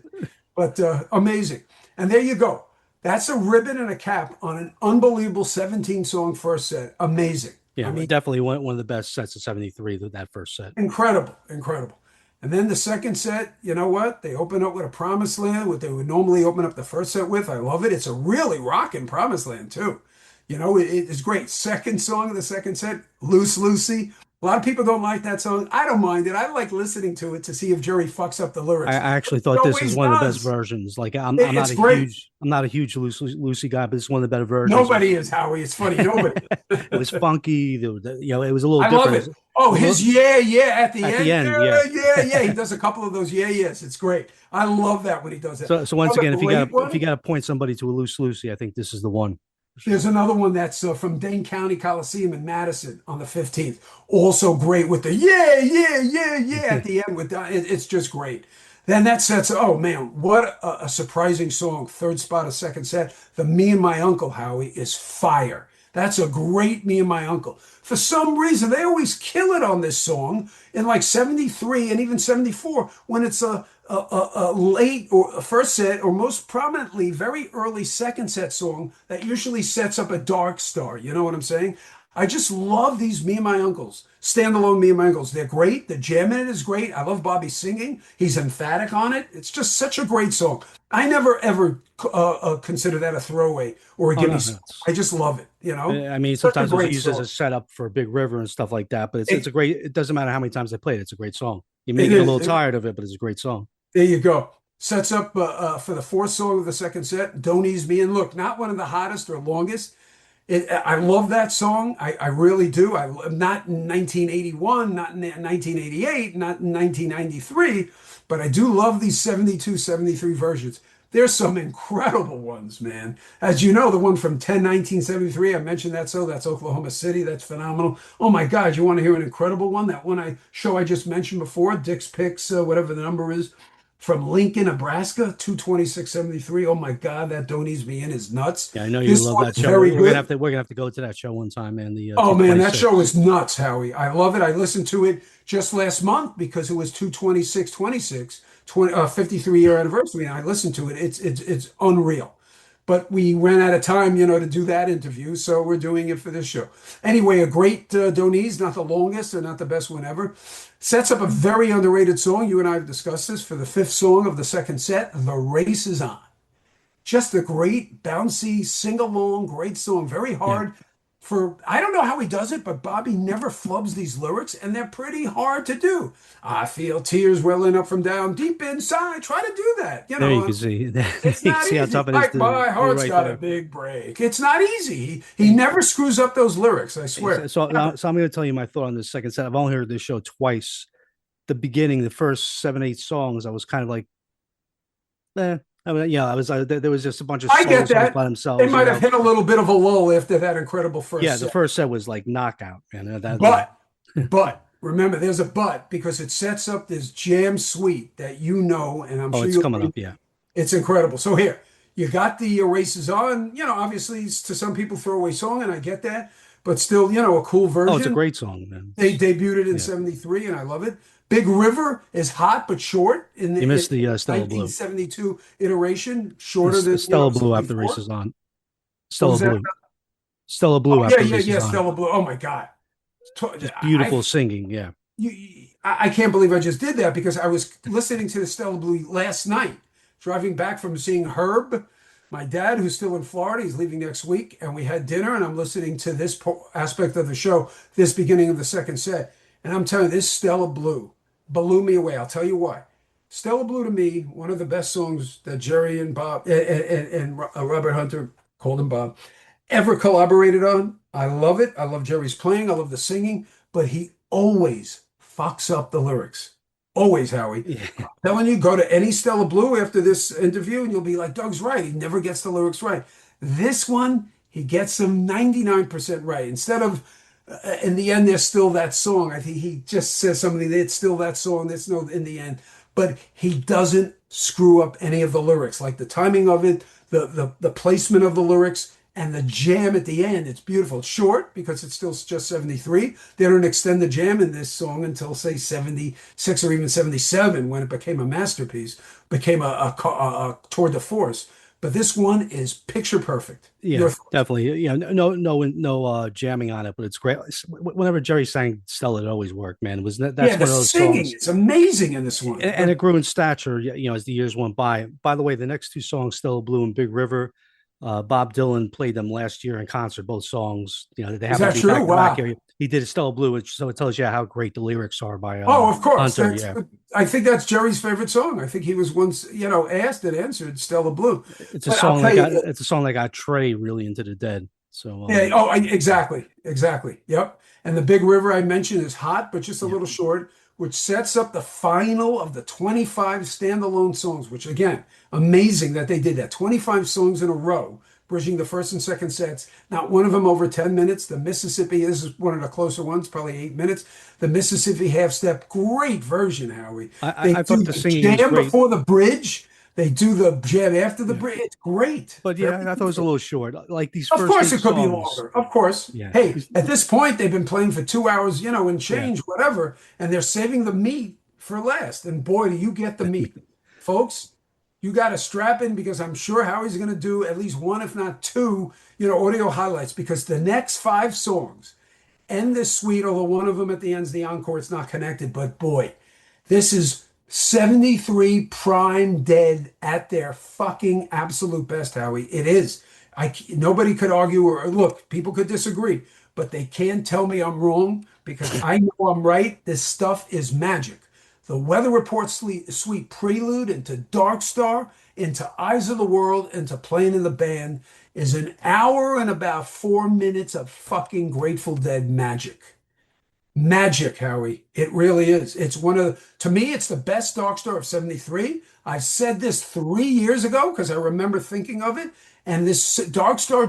But amazing. And there you go. That's a ribbon and a cap on an unbelievable 17 song first set. Amazing. I
Yeah,
mean,
definitely one of the best sets of '73. That first set.
incredible, incredible. And then the second set, you know what? They open up with a Promised Land, what they would normally open up the first set with. I love it. It's a really rocking Promised Land, too. You know, it is great. Second song of the second set, Loose Lucy. A lot of people don't like that song. I don't mind it. I like listening to it to see if Jerry fucks up the
I
lyrics.
actually
He
thought this is
always
one of the best
does.
versions. Like
It's great.
I'm not a huge Lucy guy, but this is one of the better versions.
Nobody is, Howie. It's funny. Nobody
It
is.
was funky. It was a little
I love
different.
it. Oh,
It was a
his
little,
yeah, yeah at the
at the
end.
end,
Yeah,
yeah.
yeah, yeah. He does a couple of those yeah, yes. It's great. I love that when he does that.
So once
Another
again,
great
if you
one.
got to point somebody to a loose Lucy, I think this is the one for
There's
sure.
another one that's from Dane County Coliseum in Madison on the 15th. Also great with the yeah, yeah, yeah, yeah at the end with that. It's just great. Then that sets, oh man, what a surprising song. Third spot of second set. The Me and My Uncle, Howie, is fire. That's a great Me and My Uncle. For some reason, they always kill it on this song in like 73 and even 74 when it's a late or a first set or most prominently very early second set song that usually sets up a dark star. You know what I'm saying? I just love these Me and My Uncles, standalone Me and My Uncles. They're great. The jam in it is great. I love Bobby singing. He's emphatic on it. It's just such a great song. I never ever consider that a throwaway or a
Oh
gimme
no,
song. I just love it. You know,
I mean,
such a
sometimes it was
great
used as a
song.
setup for a big river and stuff like that. But it's
It,
a great. It doesn't matter how many times I play it. It's a great song. You may
it
get a
is.
little tired of it, but it's a great song.
There you go. Sets up for the fourth song of the second set. Don't Ease Me In. Look, not one of the hottest or longest. I love that song. I really do. Not in 1981, not in 1988, not in 1993, but I do love these 72, 73 versions. There's some incredible ones, man. As you know, the one from 1973, I mentioned that, so that's Oklahoma City. That's phenomenal. Oh my God, you want to hear an incredible one? That one I just mentioned before, Dick's Picks, whatever the number is, from Lincoln, Nebraska, 22673. Oh my God, that Don't Ease Me In is nuts.
Yeah, I know you
This
love that
one's
show.
very good.
We're gonna have to go to that show one time, man. The
Oh man, that show
226.
is nuts, Howie. I love it. I listened to it just last month because it was 22626, 53-year anniversary, and I listened to it. It's unreal. But we ran out of time, to do that interview, so we're doing it for this show. Anyway, a great Donese, not the longest or not the best one ever. Sets up a very underrated song. You and I have discussed this for the fifth song of the second set. The Race Is On. Just a great, bouncy, sing along, great song. Very
Yeah,
hard for, I don't know how he does it, but Bobby never flubs these lyrics, and they're pretty hard to do. I feel tears welling up from down deep inside. Try to do that.
there you can see. You
It's
can
not
see how
easy.
tough it is
Like
to
my
do
heart's
right
got a
there.
big break. It's not easy. He never screws up those lyrics, I swear. Never.
So I'm going to tell you my thought on this second set. I've only heard this show twice. The beginning, the first 7, 8 songs, I was kind of like, eh. I mean, yeah, I was. There was just a bunch of
I
solo
get
songs
that.
by
They
themselves.
might have hit a little bit of a lull after that incredible first
Yeah, the
set.
first set was like knockout, man.
But remember, there's a but because it sets up this jam suite that and I'm
Oh,
sure
it's
you'll
coming
agree,
up. Yeah.
it's incredible. So here, you got the Races On, obviously it's to some people throwaway song, and I get that, but still, a cool
Oh, it's a
version.
great song, man.
They debuted it in
Yeah.
73, and I love it. Big River is hot but short in
You
the
missed the Stella Blue.
1972 iteration, shorter than,
Stella Blue after the race
74.
is on.
What
Stella
was that?
Blue. Stella
Oh,
Blue
yeah,
after the
yeah,
race is
yeah,
on.
Stella Blue. Oh my God.
Just
I
beautiful singing. Yeah.
I can't believe I just did that because I was listening to the Stella Blue last night, driving back from seeing Herb, my dad, who's still in Florida. He's leaving next week, and we had dinner, and I'm listening to this aspect of the show, this beginning of the second set, and I'm telling you, this Stella Blue blew me away. I'll tell you why. Stella Blue to me, one of the best songs that Jerry and Bob and Robert Hunter, called him Bob, ever collaborated on. I love it. I love Jerry's playing. I love the singing, but he always fucks up the lyrics. Always, Howie.
Yeah.
I'm telling you, go to any Stella Blue after this interview and you'll be like, Doug's right. He never gets the lyrics right. This one, he gets them 99% right. Instead of, in the end, there's still that song. I think he just says something, it's still that song. There's no, in the end, but he doesn't screw up any of the lyrics, like the timing of it, the placement of the lyrics, and the jam at the end. It's beautiful. It's short because it's still just 73. They don't extend the jam in this song until, say, 76 or even 77, when it became a masterpiece, became a tour de force. But this one is picture perfect.
Yeah, definitely. Yeah, no jamming on it, but it's great. Whenever Jerry sang Stella, it always worked, man. It was that's
Yeah,
one
the
of those
singing
songs,
is amazing in this one.
and it grew in stature, as the years went by. By the way, the next two songs, Stella Blue and Big River, Bob Dylan played them last year in concert. Both songs, they
Is
happen
that
to be
true?
back to back
Wow.
here. He did Stella Blue, so it tells you how great the lyrics are by
Oh, of course.
Hunter. Yeah,
I think that's Jerry's favorite song. I think he was once, asked and answered Stella Blue.
it's a
But I'll
song
tell
that got
you,
it's a song that got Trey really into the Dead. So
yeah, exactly, exactly. Yep. And the Big River I mentioned is hot, but just a
yeah.
little short, which sets up the final of the 25 standalone songs, which again, amazing that they did that. 25 songs in a row, bridging the first and second sets. Not one of them over 10 minutes. The Mississippi, this is one of the closer ones, probably 8 minutes. The Mississippi half step, great version, Howie. They
I
do
thought the
the
singing was
jam
great.
before the bridge. They do the jam after the
Yeah.
bridge. It's great.
But
Very
yeah, I thought it was a
good.
little short. Like these
Of
first
course,
eight
it could be
songs.
longer. Of course.
Yeah.
Hey, at this point, they've been playing for 2 hours, and
Yeah.
change, whatever, and they're saving the meat for last. And boy, do you get the meat, folks. You got to strap in because I'm sure Howie's going to do at least one, if not two, audio highlights because the next 5 songs end this suite, although one of them at the end's the encore. It's not connected, but boy, this is 73 prime dead at their fucking absolute best, Howie. It is. Nobody could argue or look, people could disagree, but they can't tell me I'm wrong because I know I'm right. This stuff is magic. The Weather Report suite prelude into Dark Star, into Eyes of the World, into Playing in the Band is an hour and about 4 minutes of fucking Grateful Dead magic. Magic, Howie. It really is. It's to me, it's the best Dark Star of 73. I said this 3 years ago because I remember thinking of it. And this Dark Star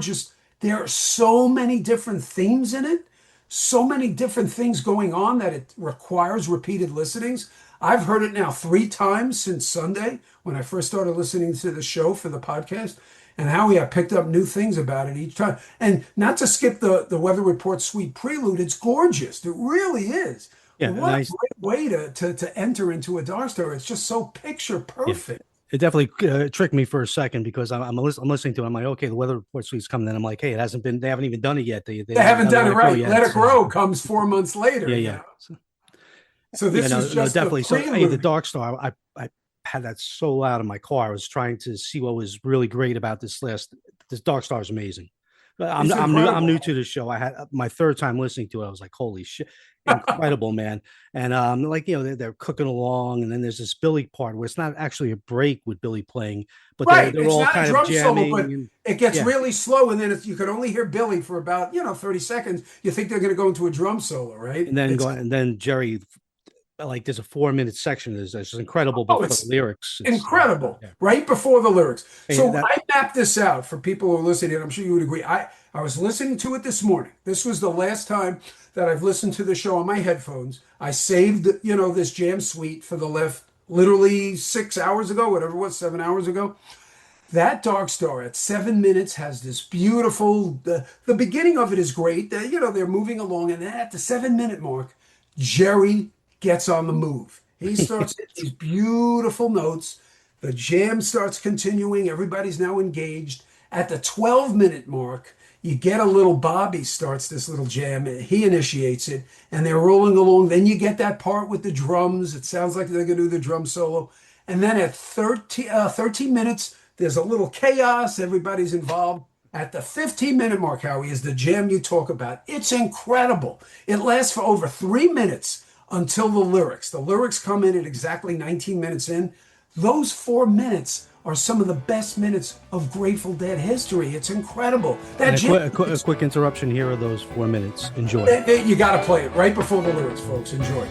there are so many different themes in it, so many different things going on that it requires repeated listenings. I've heard it now 3 times since Sunday when I first started listening to the show for the podcast. And Howie, I picked up new things about it each time. And not to skip the Weather Report suite prelude, it's gorgeous. It really is.
Yeah.
What a great way to enter into a Dark Star. It's just so picture
Yeah.
perfect.
It definitely tricked me for a second because I'm listening to it. I'm like, okay, the Weather Report suite's coming. Then I'm like, hey, they haven't even done it yet. They
haven't done it right.
yet.
Let It Grow comes 4 months later.
Yeah.
So this is just
definitely.
the
So
prelude.
hey, the Dark Star, I had that so loud in my car. I was trying to see what was really great about this Dark Star is amazing. I'm new to the show. I had my third time listening to it. I was like, holy shit, incredible, man. And they're cooking along, and then there's this Billy part where it's not actually a break with Billy playing, but they're
It's
all
not
kind
a drum
of jamming.
solo, but it gets really slow, and then you can only hear Billy for about 30 seconds. You think they're going to go into a drum solo, right?
And then Jerry, like there's a 4 minute section. There's just incredible before the lyrics.
Incredible, right before the lyrics. So I mapped this out for people who are listening. I'm sure you would agree. I was listening to it this morning. This was the last time that I've listened to the show on my headphones. I saved, this jam suite for the left literally 6 hours ago, whatever it was, 7 hours ago. That Dark Star at 7 minutes has this beautiful, the beginning of it is great. They're moving along, and then at the 7 minute mark, Jerry gets on the move. He starts these beautiful notes. The jam starts continuing. Everybody's now engaged. At the 12 minute mark, you get a little Bobby starts this little jam. He initiates it, and they're rolling along. Then you get that part with the drums. It sounds like they're going to do the drum solo. And then at 13 minutes, there's a little chaos. Everybody's involved. At the 15 minute mark, Howie, is the jam you talk about. It's incredible. It lasts for over 3 minutes until the lyrics. The lyrics come in at exactly 19 minutes in. Those 4 minutes are some of the best minutes of Grateful Dead history. It's incredible. That
And
jam,
a quick interruption here are those 4 minutes. Enjoy.
you got to play it right before the lyrics, folks. Enjoy.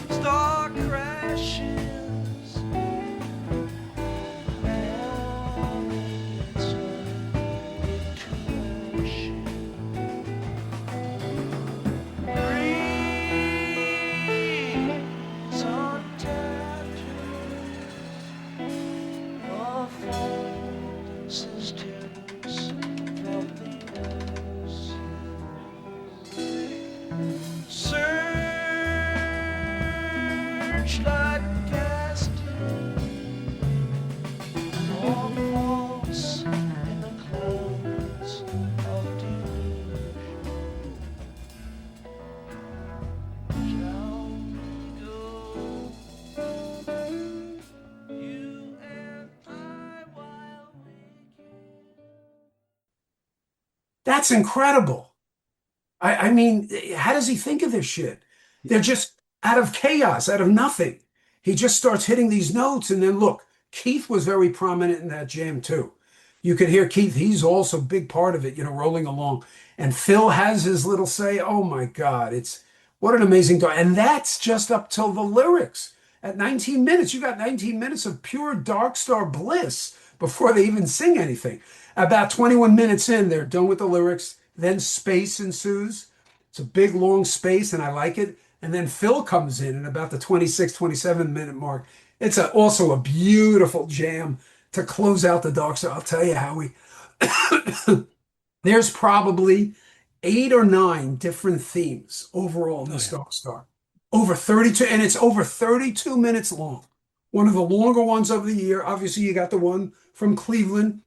Star crashes. Breeze on tattoos of old sisters from the searchlight casting all false in the clouds of delusion. Shall we go, you and I, while we can?
That's incredible. I mean, how does he think of this shit? They're just out of chaos, out of nothing. He just starts hitting these notes, and then look, Keith was very prominent in that jam too. You could hear Keith, he's also a big part of it, rolling along. And Phil has his little say. Oh my God, it's What an amazing dog. And that's just up till the lyrics. At 19 minutes, you got 19 minutes of pure Dark Star bliss before they even sing anything. About 21 minutes in, they're done with the lyrics. Then space ensues. It's a big, long space, and I like it. And then Phil comes in at about the 26, 27-minute mark. It's also a beautiful jam to close out the Dark Star. I'll tell you, Howie, there's probably 8 or 9 different themes overall in this Dark Star. Over 32, and it's over 32 minutes long. One of the longer ones of the year. Obviously, you got the one from Cleveland.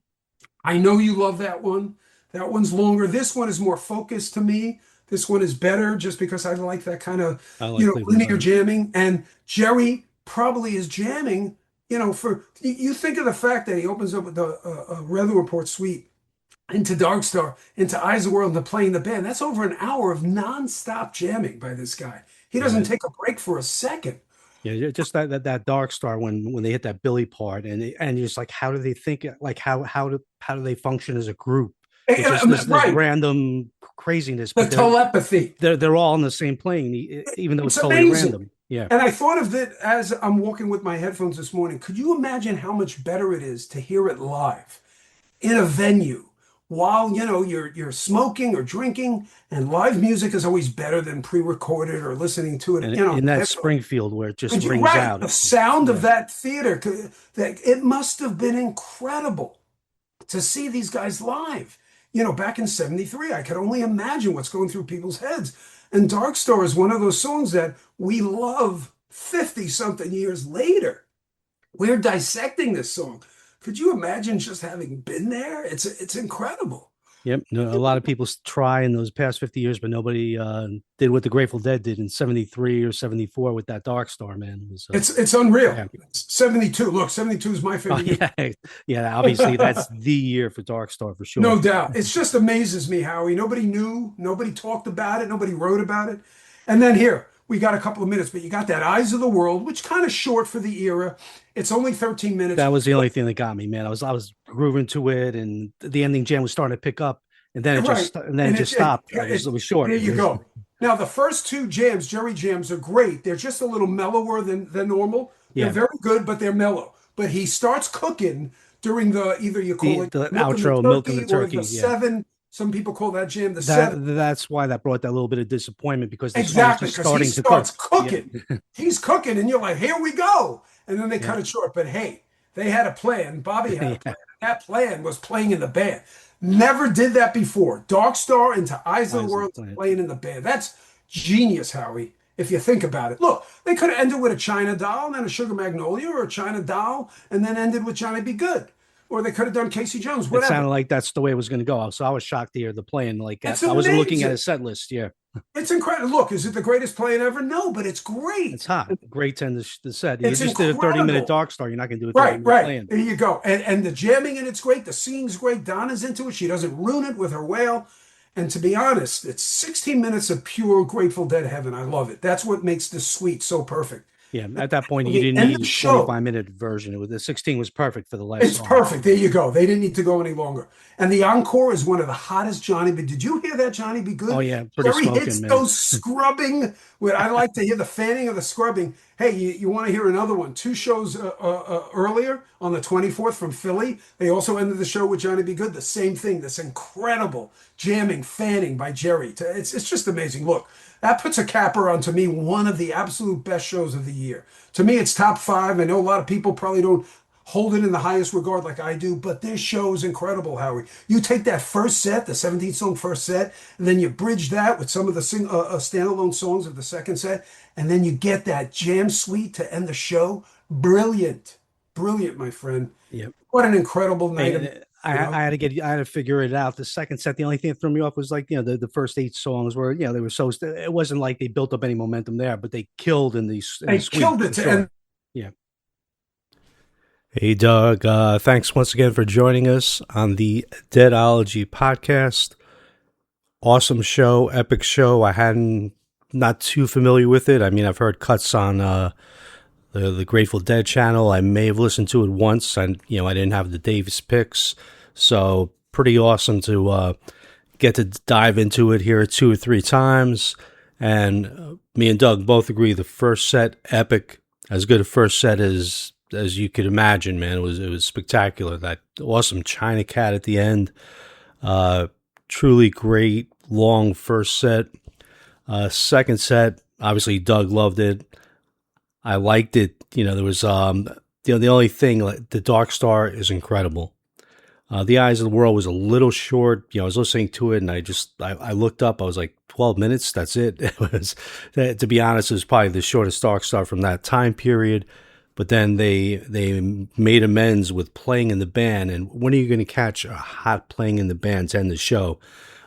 I know you love that one. That one's longer. This one is more focused to me. This one is better just because I like that kind of,
I like Cleveland
linear
better.
jamming. And Jerry probably is jamming, for you think of the fact that he opens up with the Weather Report suite into Dark Star, into Eyes of the World, into playing the band. That's over an hour of nonstop jamming by this guy. He doesn't
Yeah.
take a break for a second.
Yeah, just that Dark Star when they hit that Billy part and you're just like, how do they think, like how do they function as a group? It's just this
Right.
random craziness,
The
but
telepathy.
they're all on the same plane, even though it's totally
amazing.
random. Yeah.
And I thought of it as I'm walking with my headphones this morning. Could you imagine how much better it is to hear it live in a venue while you're smoking or drinking? And live music is always better than pre-recorded or listening to it.
And in that Springfield where it just rings
right,
out.
the sound of
Yeah.
that theater, that it must have been incredible to see these guys live. Back in '73, I could only imagine what's going through people's heads. And Dark Star is one of those songs that we love 50 something years later. We're dissecting this song. Could you imagine just having been there? It's incredible.
Yep. No, a lot of people try in those past 50 years, but nobody did what the Grateful Dead did in '73 or '74 with that Dark Star, man. It was,
It's unreal.
yeah.
It's 72. Look, 72 is my
Oh,
favorite year.
yeah. Yeah. Obviously, that's the year for Dark Star for sure.
No doubt. It just amazes me, Howie. Nobody knew, nobody talked about it, nobody wrote about it. And then here, we got a couple of minutes, but you got that Eyes of the World, which kind of short for the era. It's only 13 minutes.
That was the only thing that got me, man. I was grooving to it, and the ending jam was starting to pick up, and then it just stopped. It was short.
There you go. Now, the first 2 jams, Jerry jams, are great. They're just a little mellower than normal. They're
Yeah.
very good, but they're mellow. But he starts cooking during either you call it
the
Milk and
outro, Milk and the
or
Turkey.
the
Yeah.
7. Some people call that jam the 7.
That's why that brought that little bit of disappointment because the
Exactly,
song's just
because he
starting to
starts
cook.
cooking.
Yeah.
He's cooking, and you're like, here we go. And then they cut
Yeah.
it short. But hey, they had a plan. Bobby had a
Yeah.
plan. That plan was playing in the band. Never did that before. Dark Star into Eyes of the World playing in the band. That's genius, Howie, if you think about it. Look, they could have ended with a China Doll and then a Sugar Magnolia, or a China Doll and then ended with Johnny Be Good. Or they could have done Casey Jones,
It
whatever.
sounded like that's the way it was going to go. So I was shocked to hear the playing. Like
It's
I wasn't looking at
amazing.
a set list. Yeah.
It's incredible. Look, is it the greatest playing ever? No, but it's great.
It's hot. Great 10 the set. You
It's
just did a 30-minute
incredible.
Dark Star. You're not going to do a
Right,
30-minute
right.
playing.
There you go. And the jamming in it's great. The singing's great. Donna's into it. She doesn't ruin it with her wail. And to be honest, it's 16 minutes of pure Grateful Dead heaven. I love it. That's what makes this suite so perfect.
Yeah. At that point, you
Okay,
didn't
and
need
the
a
show.
25-minute version. It was the 16 was perfect for the last
It's
song.
perfect. There you go. They didn't need to go any longer. And the encore is one of the hottest Johnny B. Did you hear that Johnny Be Good?
Oh, yeah. Pretty
Jerry
smoking,
hits
man.
those scrubbing. I like to hear the fanning of the scrubbing. Hey, you want to hear another one? 2 shows earlier on the 24th from Philly. They also ended the show with Johnny Be Good. The same thing. This incredible jamming, fanning by Jerry. It's just amazing. Look, that puts a capper on, to me, one of the absolute best shows of the year. To me, it's top 5. I know a lot of people probably don't hold it in the highest regard like I do, but this show is incredible, Howie. You take that first set, the 17-song first set, and then you bridge that with some of the standalone songs of the second set, and then you get that jam suite to end the show. Brilliant. Brilliant, my friend.
Yep.
What an incredible night.
And I had to figure it out. The second set, the only thing that threw me off was like, the first 8 songs were, they were so, it wasn't like they built up any momentum there, but they killed in the
They
suite,
killed it.
for sure.
And
Yeah. Hey, Doug. Thanks once again for joining us on the Deadology podcast. Awesome show, epic show. Not too familiar with it. I mean, I've heard cuts on the Grateful Dead channel. I may have listened to it once, and I didn't have the Davis picks, so pretty awesome to get to dive into it here 2 or 3 times. And me and Doug both agree the first set, epic, as good a first set as you could imagine, man. It was spectacular. That awesome China Cat at the end. Truly great, long first set. Second set, obviously Doug loved it. I liked it. There was the only thing, like, the Dark Star is incredible. The Eyes of the World was a little short. I was listening to it and I looked up. I was like, 12 minutes. That's it. It was, to be honest, it was probably the shortest Dark Star from that time period. But then they made amends with playing in the band. And when are you going to catch a hot playing in the band to end the show?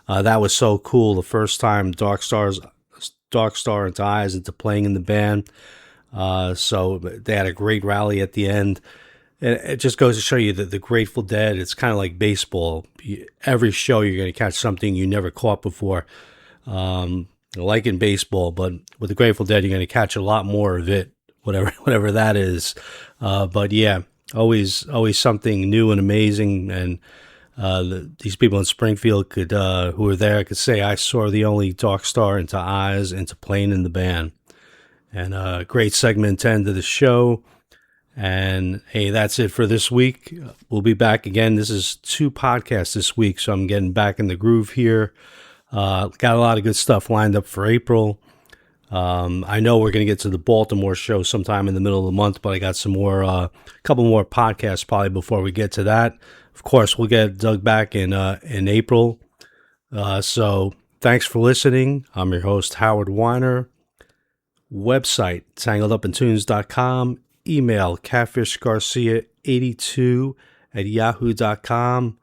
That was so cool. The first time Dark Star into Eyes into playing in the band. So they had a great rally at the end. And it just goes to show you that the Grateful Dead, it's kind of like baseball. Every show you're going to catch something you never caught before, like in baseball. But with the Grateful Dead, you're going to catch a lot more of it, whatever that is. But yeah, always something new and amazing. And these people in Springfield who were there could say, I saw the only Dark Star into Eyes into playing in the band. And a great segment to end of the show. And hey, that's it for this week. We'll be back again. This is 2 podcasts this week, so I'm getting back in the groove here. Got a lot of good stuff lined up for April. I know we're going to get to the Baltimore show sometime in the middle of the month, but I got a couple more podcasts probably before we get to that. Of course, we'll get Doug back in April. So thanks for listening. I'm your host, Howard Weiner. Website, tangledupintunes.com. Email, catfishgarcia82@yahoo.com.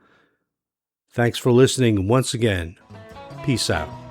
Thanks for listening once again. Peace out.